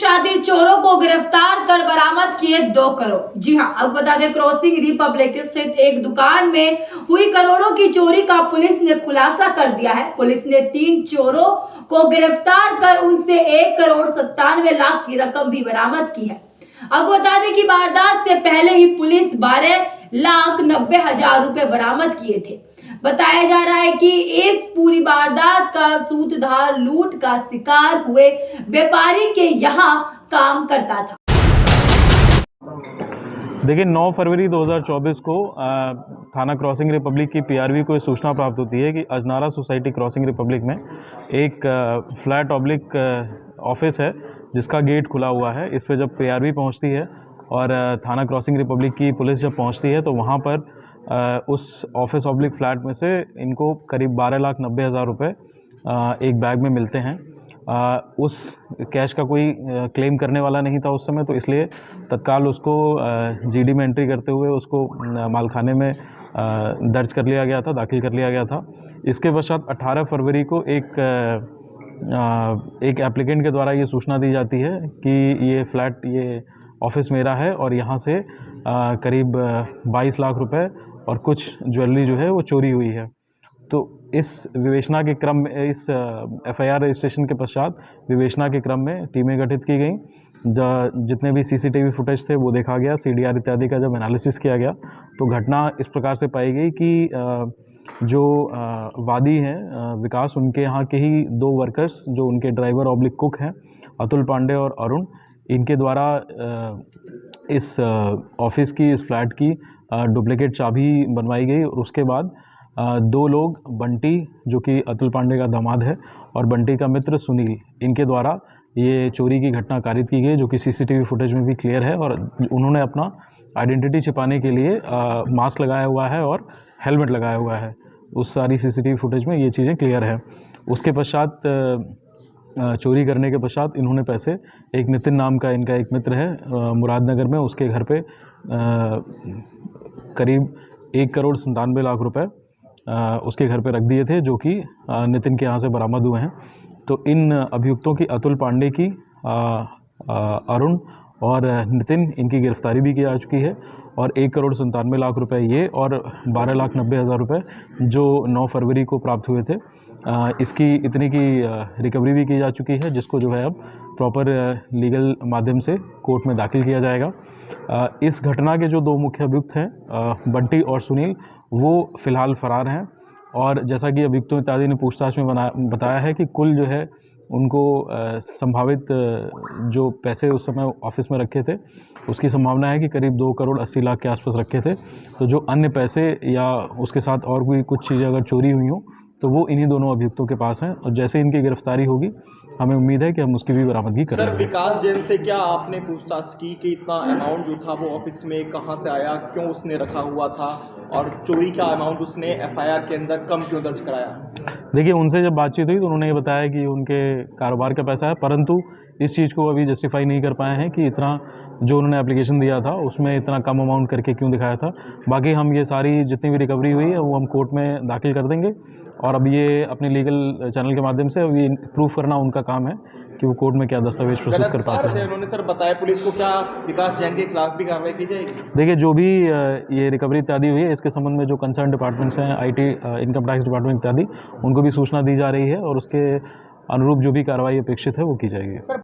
शातिर चोरों को गिरफ्तार कर बरामद किए 2 करोड़। जी हां, अब बता दें क्रॉसिंग रिपब्लिक स्थित एक दुकान में हुई करोड़ों की चोरी का पुलिस ने खुलासा कर दिया है। पुलिस ने 3 चोरों को गिरफ्तार कर उनसे 1 करोड़ 97 लाख की रकम भी बरामद की है। अब बता दें कि वारदात से पहले ही पुलिस 12,90,000 रुपए बरामद किए थे। बताया जा रहा है कि इस पूरी वारदात का सूत्रधार लूट का शिकार हुए व्यापारी के यहाँ काम करता था। देखिए 9 फरवरी 2024 को थाना क्रॉसिंग रिपब्लिक की पीआरवी को सूचना प्राप्त होती है कि अजनारा सोसाइटी क्रॉसिंग रिपब्लिक में एक फ्लैट ऑब्लिक ऑफिस है जिसका गेट खुला हुआ है। इस पे जब पीआरवी पहुंचती है और थाना क्रॉसिंग रिपब्लिक की पुलिस जब पहुंचती है तो वहां पर उस ऑफिस ऑब्लिक फ्लैट में से इनको करीब 12,90,000 रुपये एक बैग में मिलते हैं। उस कैश का कोई क्लेम करने वाला नहीं था उस समय, तो इसलिए तत्काल उसको जीडी में एंट्री करते हुए उसको मालखाने में दर्ज कर लिया गया था, दाखिल कर लिया गया था। इसके पश्चात 18 फरवरी को एक एप्लीकेंट के द्वारा ये सूचना दी जाती है कि ये ऑफिस मेरा है और यहाँ से करीब 22 लाख रुपए और कुछ ज्वेलरी जो है वो चोरी हुई है। तो इस विवेचना के क्रम में, इस एफआईआर रजिस्ट्रेशन के पश्चात विवेचना के क्रम में टीमें गठित की गई। जितने भी सीसीटीवी फुटेज थे वो देखा गया, सीडीआर इत्यादि का जब एनालिसिस किया गया तो घटना इस प्रकार से पाई गई कि जो वादी हैं विकास, उनके यहाँ के ही 2 वर्कर्स जो उनके ड्राइवर ऑब्लिक कुक हैं, अतुल पांडे और अरुण, इनके द्वारा इस ऑफिस की, इस फ्लैट की डुप्लीकेट चाबी बनवाई गई और उसके बाद 2 लोग, बंटी जो कि अतुल पांडे का दामाद है और बंटी का मित्र सुनील, इनके द्वारा ये चोरी की घटना कारित की गई जो कि सीसीटीवी फुटेज में भी क्लियर है। और उन्होंने अपना आइडेंटिटी छिपाने के लिए मास्क लगाया हुआ है और हेलमेट लगाया हुआ है। उस सारी सीसीटीवी फुटेज में ये चीज़ें क्लियर है। उसके पश्चात चोरी करने के पश्चात इन्होंने पैसे, एक नितिन नाम का इनका एक मित्र है मुरादनगर में, उसके घर पे करीब 1 करोड़ 97 लाख रुपए उसके घर पे रख दिए थे, जो कि नितिन के यहाँ से बरामद हुए हैं। तो इन अभियुक्तों की, अतुल पांडे की, अरुण और नितिन, इनकी गिरफ्तारी भी की जा चुकी है और 1 करोड़ 97 लाख रुपए ये और 12,90,000 रुपये जो 9 फरवरी को प्राप्त हुए थे, इसकी इतनी की रिकवरी भी की जा चुकी है, जिसको जो है अब प्रॉपर लीगल माध्यम से कोर्ट में दाखिल किया जाएगा। इस घटना के जो 2 मुख्य अभियुक्त हैं, बंटी और सुनील, वो फ़िलहाल फ़रार हैं और जैसा कि अभियुक्तों इत्यादि ने पूछताछ में बताया है कि कुल जो है उनको संभावित जो पैसे उस समय ऑफिस में रखे थे उसकी संभावना है कि करीब 2 करोड़ 80 लाख के आसपास रखे थे। तो जो अन्य पैसे या उसके साथ और भी कुछ चीज़ें अगर चोरी हुई हों तो वो इन्हीं दोनों अभियुक्तों के पास हैं और जैसे इनकी गिरफ्तारी होगी हमें उम्मीद है कि हम उसकी भी बरामदगी कर लेंगे। सर, विकास जैन से क्या आपने पूछताछ की कि इतना अमाउंट जो था वो ऑफिस में कहाँ से आया, क्यों उसने रखा हुआ था और चोरी का अमाउंट उसने एफआईआर के अंदर कम क्यों दर्ज कराया? देखिए, उनसे जब बातचीत हुई तो उन्होंने ये बताया कि उनके कारोबार का पैसा है, परंतु इस चीज़ को अभी जस्टिफाई नहीं कर पाए हैं कि इतना जो उन्होंने एप्लीकेशन दिया था उसमें इतना कम अमाउंट करके क्यों दिखाया था। बाकी हम ये सारी जितनी भी रिकवरी हुई है वो हम कोर्ट में दाखिल कर देंगे और अब ये अपने लीगल चैनल के माध्यम से अभी प्रूफ करना उनका काम है कि वो कोर्ट में क्या दस्तावेज प्रस्तुत कर पाते हैं। उन्होंने सर बताया पुलिस को, क्या विकास जैन के खिलाफ भी कार्रवाई की जाएगी? देखिए, जो भी ये रिकवरी इत्यादि हुई है इसके संबंध में जो कंसर्न डिपार्टमेंट्स हैं, आईटी, इनकम टैक्स डिपार्टमेंट इत्यादि, उनको भी सूचना दी जा रही है और उसके अनुरूप जो भी कार्रवाई अपेक्षित है वो की जाएगी।